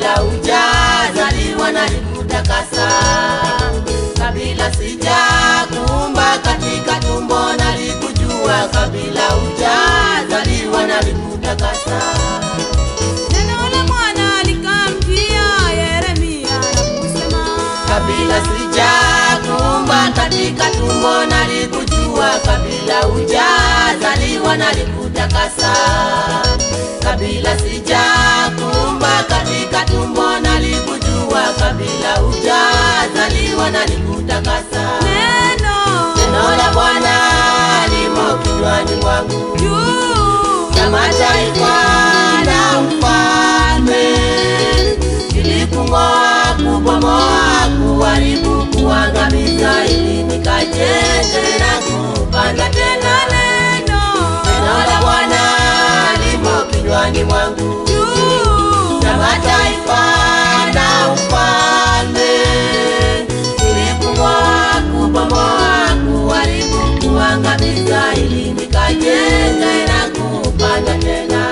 kabla hujazaliwa nalikutakasa. Kabla sijakuumba katika tumbo nalikujua, kabla hujazaliwa nalikutakasa. Neno la Bwana likamjia Yeremia na kusema, kabla sijakuumba katika tumbo nalikujua, kabla hujazaliwa nalikutakasa. Kabla sijakuumba katika tumbo nalikujua, kabla hujazaliwa nalikutakasa. Neno la Bwana limo kinywani mwangu, juu ya mataifa na ufalme, ili kung'oa, kubomoa, kuharibu, kuangamiza, ili nikajenge na kupanda tena. Neno la Bwana limo kinywani mwangu, juu ya mataifa na ufalme, ili kung'oa, kubomoa, kuharibu, kuangamiza, ili nikajenge na kupanda tena.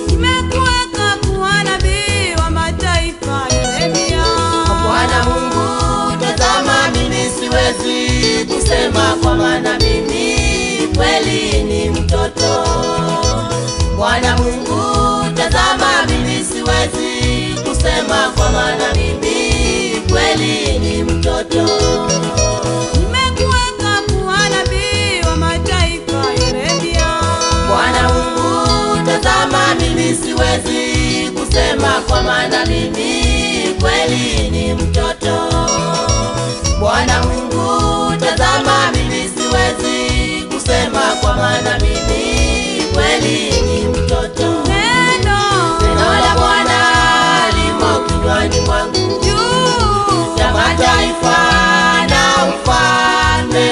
nimekuweka kuwa nabii wa mataifa Yeremia. Bwana Mungu, tazama mimi siwezi kusema, kwa maana mimi kweli ni mtoto. Bwana Mungu, tazama mimi siwezi kusema, kwa maana mimi kweli ni mtoto. Nimekuweka kuwa nabii wa mataifa Yeremia. Bwana Mungu, tazama mimi siwezi kusema, kwa maana mimi kweli ni mtoto. Bwana Mungu, tazama mimi siwezi kusema, kwa maana mimi kweli ni mtoto. Neno la Bwana limo kinywani mwangu, juu ya mataifa na ufalme,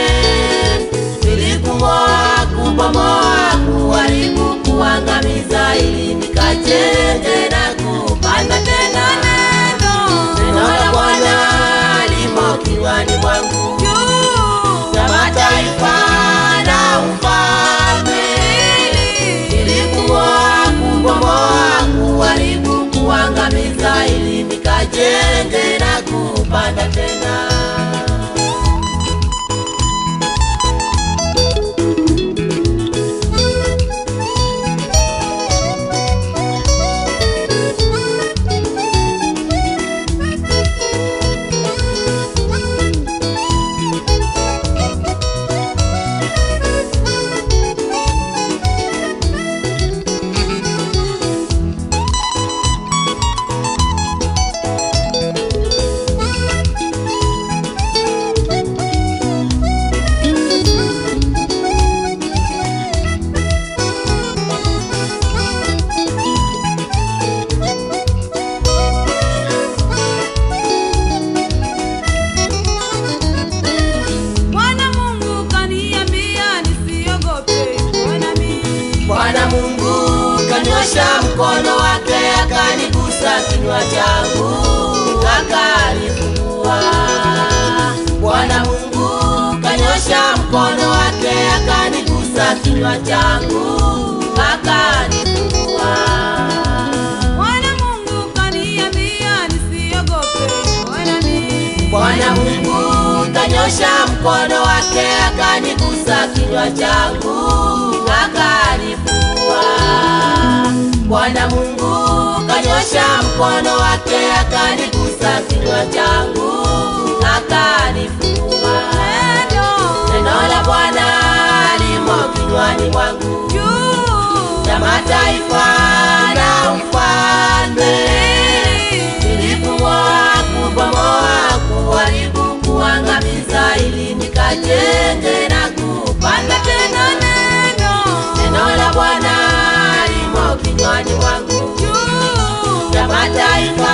ili kung'oa, kubomoa, kuharibu, kuangamiza, ili nikajenge na kupanda tena. Neno la Bwana limo kinywani mwangu, juu ya mataifa na ufalme, ili kung'oa, kubomoa, kuharibu, kuangamiza, ili nikajenge na kupanda tena. Bwana Mungu kaniambia nisiogope, uwe nami. Bwana Mungu kanyosha mkono wake, akanigusa kinywa changu, akanifungua. Bwana Mungu kanyosha mkono wake, akanigusa kinywa changu, akanifungua. Bwana Mungu kaniambia nisiogope, uwe nami. Bwana Mungu kanyosha mkono wake, akanigusa kinywa changu, akanifungua. Bwana Mungu kanyosha mkono wake, akanigusa kinywa changu, akanifungua. Neno la Bwana limo kinywani mwangu, juu ya mataifa na ufalme, nilipung'oa, kubomoa, kuharibu, kuangamiza, ili nikajenge na kupanda tena. Neno la Bwana limo kinywani mwangu, ya mataifa